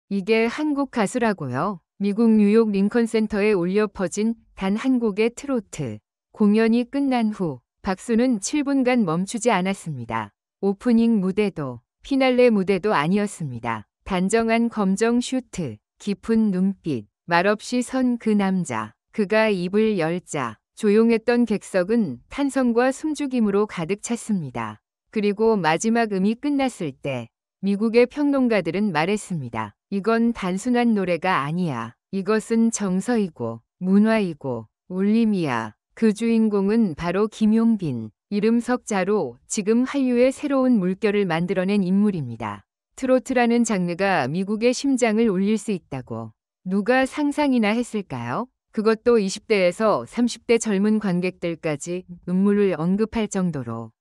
이게 한국 가수라고요? 미국 뉴욕 링컨 센터에 울려 퍼진 단 한 곡의 트로트 공연이 끝난 후 박수는 7분간 멈추지 않았습니다. 오프닝 무대도 피날레 무대도 아니었습니다. 단정한 검정 슈트, 깊은 눈빛, 말없이 선 그 남자, 그가 입을 열자 조용했던 객석은 탄성과 숨죽임으로 가득 찼습니다. 그리고 마지막 음이 끝났을 때 미국의 평론가들은 말했습니다. 이건 단순한 노래가 아니야. 이것은 정서이고 문화이고 울림이야. 그 주인공은 바로 김용빈, 이름 석자로 지금 한류의 새로운 물결을 만들어낸 인물입니다. 트로트라는 장르가 미국의 심장을 울릴 수 있다고 누가 상상이나 했을까요? 그것도 20대에서 30대 젊은 관객들까지 눈물을 언급할 정도로.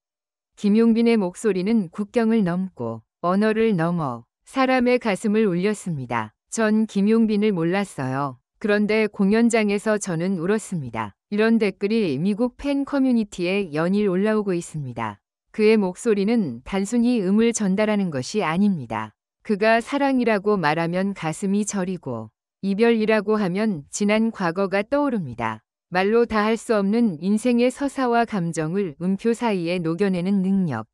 김용빈의 목소리는 국경을 넘고 언어를 넘어 사람의 가슴을 울렸습니다. 전 김용빈을 몰랐어요. 그런데 공연장에서 저는 울었습니다. 이런 댓글이 미국 팬 커뮤니티에 연일 올라오고 있습니다. 그의 목소리는 단순히 음을 전달하는 것이 아닙니다. 그가 사랑이라고 말하면 가슴이 저리고 이별이라고 하면 지난 과거가 떠오릅니다. 말로 다 할 수 없는 인생의 서사와 감정을 음표 사이에 녹여내는 능력.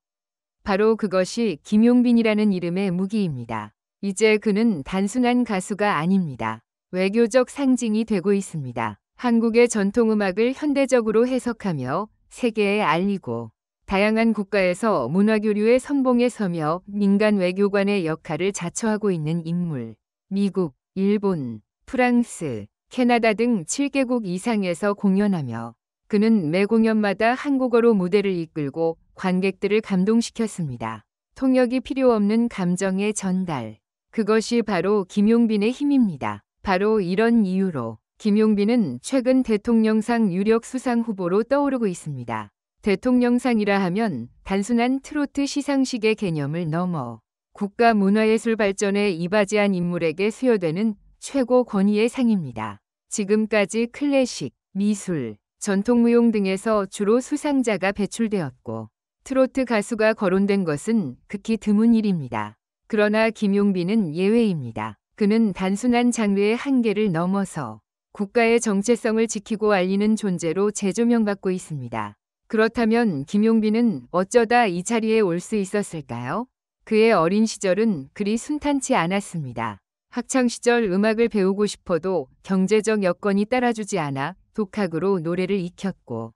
바로 그것이 김용빈이라는 이름의 무기입니다. 이제 그는 단순한 가수가 아닙니다. 외교적 상징이 되고 있습니다. 한국의 전통음악을 현대적으로 해석하며 세계에 알리고 다양한 국가에서 문화교류의 선봉에 서며 민간 외교관의 역할을 자처하고 있는 인물. 미국, 일본, 프랑스, 캐나다 등 7개국 이상에서 공연하며 그는 매 공연마다 한국어로 무대를 이끌고 관객들을 감동시켰습니다. 통역이 필요 없는 감정의 전달. 그것이 바로 김용빈의 힘입니다. 바로 이런 이유로 김용빈은 최근 대통령상 유력 수상 후보로 떠오르고 있습니다. 대통령상이라 하면 단순한 트로트 시상식의 개념을 넘어 국가 문화예술 발전에 이바지한 인물에게 수여되는 최고 권위의 상입니다. 지금까지 클래식, 미술, 전통무용 등에서 주로 수상자가 배출되었고 트로트 가수가 거론된 것은 극히 드문 일입니다. 그러나 김용빈은 예외입니다. 그는 단순한 장르의 한계를 넘어서 국가의 정체성을 지키고 알리는 존재로 재조명받고 있습니다. 그렇다면 김용빈은 어쩌다 이 자리에 올 수 있었을까요? 그의 어린 시절은 그리 순탄치 않았습니다. 학창시절 음악을 배우고 싶어도 경제적 여건이 따라주지 않아 독학으로 노래를 익혔고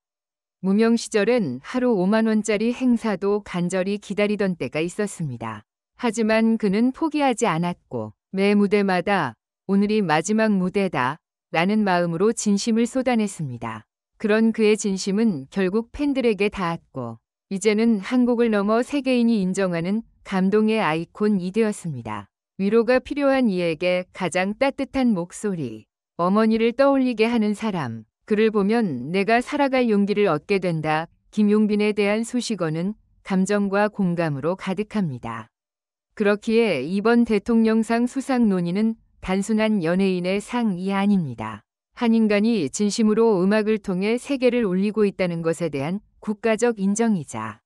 무명 시절엔 하루 5만 원짜리 행사도 간절히 기다리던 때가 있었습니다. 하지만 그는 포기하지 않았고 매 무대마다 오늘이 마지막 무대다 라는 마음으로 진심을 쏟아냈습니다. 그런 그의 진심은 결국 팬들에게 닿았고 이제는 한국을 넘어 세계인이 인정하는 감동의 아이콘이 되었습니다. 위로가 필요한 이에게 가장 따뜻한 목소리, 어머니를 떠올리게 하는 사람, 그를 보면 내가 살아갈 용기를 얻게 된다. 김용빈에 대한 수식어는 감정과 공감으로 가득합니다. 그렇기에 이번 대통령상 수상 논의는 단순한 연예인의 상이 아닙니다. 한 인간이 진심으로 음악을 통해 세계를 울리고 있다는 것에 대한 국가적 인정이자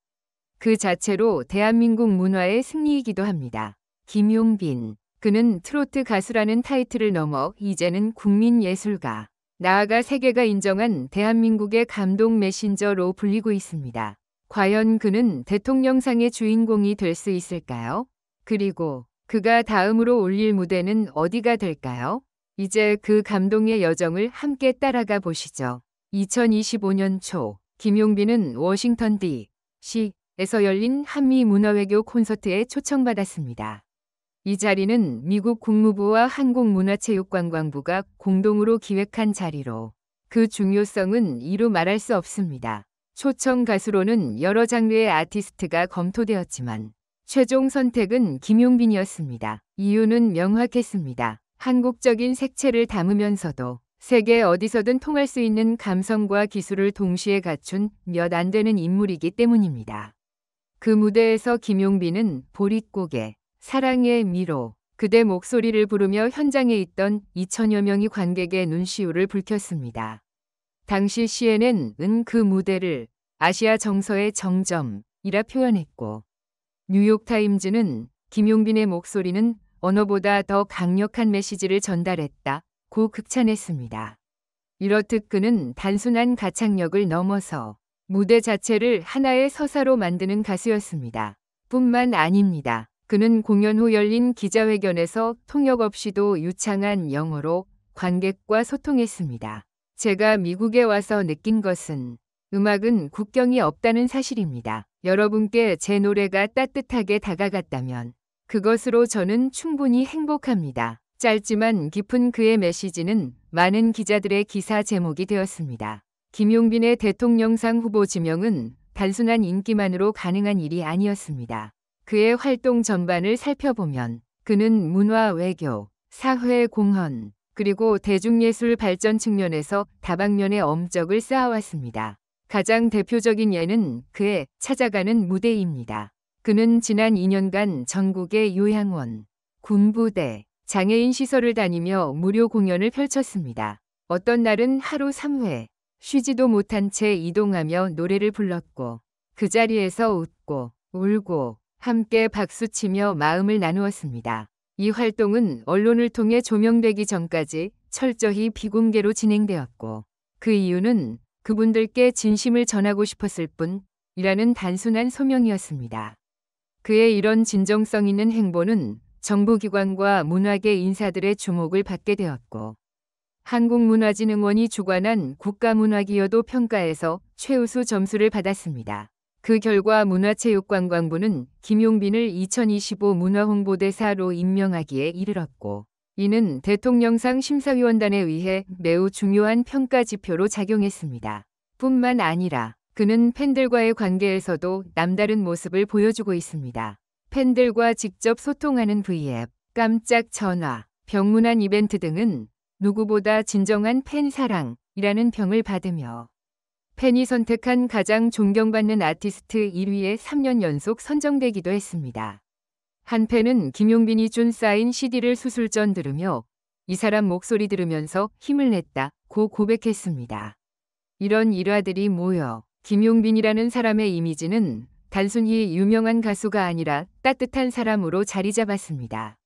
그 자체로 대한민국 문화의 승리이기도 합니다. 김용빈, 그는 트로트 가수라는 타이틀을 넘어 이제는 국민 예술가, 나아가 세계가 인정한 대한민국의 감동 메신저로 불리고 있습니다. 과연 그는 대통령상의 주인공이 될 수 있을까요? 그리고 그가 다음으로 올릴 무대는 어디가 될까요? 이제 그 감동의 여정을 함께 따라가 보시죠. 2025년 초 김용빈은 워싱턴 D.C.에서 열린 한미 문화외교 콘서트에 초청받았습니다. 이 자리는 미국 국무부와 한국문화체육관광부가 공동으로 기획한 자리로 그 중요성은 이루 말할 수 없습니다. 초청 가수로는 여러 장르의 아티스트가 검토되었지만 최종 선택은 김용빈이었습니다. 이유는 명확했습니다. 한국적인 색채를 담으면서도 세계 어디서든 통할 수 있는 감성과 기술을 동시에 갖춘 몇 안 되는 인물이기 때문입니다. 그 무대에서 김용빈은 보릿고개, 사랑의 미로, 그대 목소리를 부르며 현장에 있던 2천여 명의 관객의 눈시울을 붉혔습니다. 당시 CNN은 그 무대를 아시아 정서의 정점이라 표현했고 뉴욕타임즈는 김용빈의 목소리는 언어보다 더 강력한 메시지를 전달했다고 극찬했습니다. 이렇듯 그는 단순한 가창력을 넘어서 무대 자체를 하나의 서사로 만드는 가수였습니다. 뿐만 아닙니다. 그는 공연 후 열린 기자회견에서 통역 없이도 유창한 영어로 관객과 소통했습니다. 제가 미국에 와서 느낀 것은 음악은 국경이 없다는 사실입니다. 여러분께 제 노래가 따뜻하게 다가갔다면 그것으로 저는 충분히 행복합니다. 짧지만 깊은 그의 메시지는 많은 기자들의 기사 제목이 되었습니다. 김용빈의 대통령상 후보 지명은 단순한 인기만으로 가능한 일이 아니었습니다. 그의 활동 전반을 살펴보면 그는 문화 외교, 사회 공헌, 그리고 대중예술 발전 측면에서 다방면의 엄적을 쌓아왔습니다. 가장 대표적인 예는 그의 찾아가는 무대입니다. 그는 지난 2년간 전국의 요양원, 군부대, 장애인 시설을 다니며 무료 공연을 펼쳤습니다. 어떤 날은 하루 3회, 쉬지도 못한 채 이동하며 노래를 불렀고 그 자리에서 웃고 울고 함께 박수치며 마음을 나누었습니다. 이 활동은 언론을 통해 조명되기 전까지 철저히 비공개로 진행되었고 그 이유는 그분들께 진심을 전하고 싶었을 뿐이라는 단순한 소명이었습니다. 그의 이런 진정성 있는 행보는 정부기관과 문화계 인사들의 주목을 받게 되었고 한국문화진흥원이 주관한 국가문화기여도 평가에서 최우수 점수를 받았습니다. 그 결과 문화체육관광부는 김용빈을 2025 문화홍보대사로 임명하기에 이르렀고 이는 대통령상 심사위원단에 의해 매우 중요한 평가 지표로 작용했습니다. 뿐만 아니라 그는 팬들과의 관계에서도 남다른 모습을 보여주고 있습니다. 팬들과 직접 소통하는 V앱, 깜짝 전화, 병문안 이벤트 등은 누구보다 진정한 팬 사랑이라는 평을 받으며 팬이 선택한 가장 존경받는 아티스트 1위에 3년 연속 선정되기도 했습니다. 한 팬은 김용빈이 준 사인 CD를 수술 전 들으며 이 사람 목소리 들으면서 힘을 냈다고 고백했습니다. 이런 일화들이 모여 김용빈이라는 사람의 이미지는 단순히 유명한 가수가 아니라 따뜻한 사람으로 자리 잡았습니다.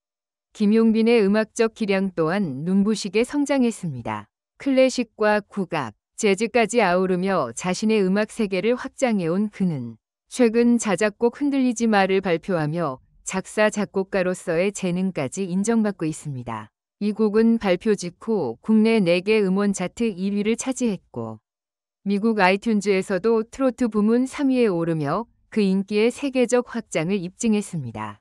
김용빈의 음악적 기량 또한 눈부시게 성장했습니다. 클래식과 국악, 재즈까지 아우르며 자신의 음악 세계를 확장해온 그는 최근 자작곡 흔들리지 마를 발표하며 작사 작곡가로서의 재능까지 인정받고 있습니다. 이 곡은 발표 직후 국내 4개 음원 차트 1위를 차지했고 미국 아이튠즈에서도 트로트 부문 3위에 오르며 그 인기의 세계적 확장을 입증했습니다.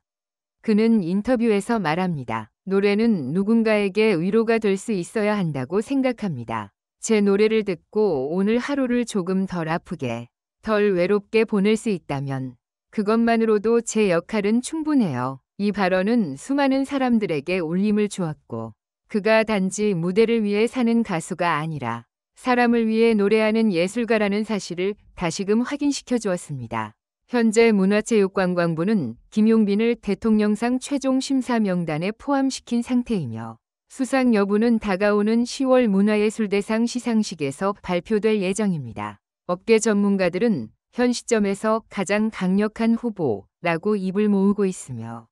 그는 인터뷰에서 말합니다. 노래는 누군가에게 위로가 될 수 있어야 한다고 생각합니다. 제 노래를 듣고 오늘 하루를 조금 덜 아프게, 덜 외롭게 보낼 수 있다면 그것만으로도 제 역할은 충분해요. 이 발언은 수많은 사람들에게 울림을 주었고 그가 단지 무대를 위해 사는 가수가 아니라 사람을 위해 노래하는 예술가라는 사실을 다시금 확인시켜 주었습니다. 현재 문화체육관광부는 김용빈을 대통령상 최종 심사 명단에 포함시킨 상태이며 수상 여부는 다가오는 10월 문화예술대상 시상식에서 발표될 예정입니다. 업계 전문가들은 현 시점에서 가장 강력한 후보라고 입을 모으고 있으며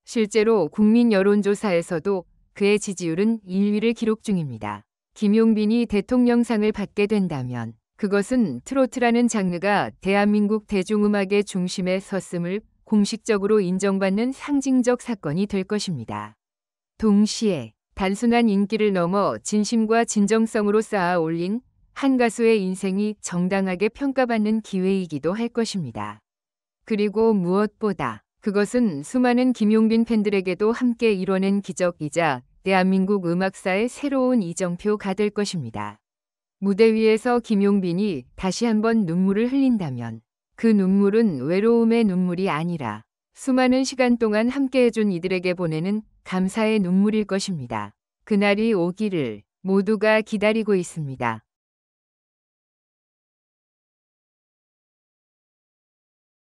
실제로 국민 여론조사에서도 그의 지지율은 1위를 기록 중입니다. 김용빈이 대통령상을 받게 된다면 그것은 트로트라는 장르가 대한민국 대중음악의 중심에 섰음을 공식적으로 인정받는 상징적 사건이 될 것입니다. 동시에 단순한 인기를 넘어 진심과 진정성으로 쌓아 올린 한 가수의 인생이 정당하게 평가받는 기회이기도 할 것입니다. 그리고 무엇보다 그것은 수많은 김용빈 팬들에게도 함께 이뤄낸 기적이자 대한민국 음악사의 새로운 이정표가 될 것입니다. 무대 위에서 김용빈이 다시 한번 눈물을 흘린다면 그 눈물은 외로움의 눈물이 아니라 수많은 시간 동안 함께해준 이들에게 보내는 감사의 눈물일 것입니다. 그날이 오기를 모두가 기다리고 있습니다.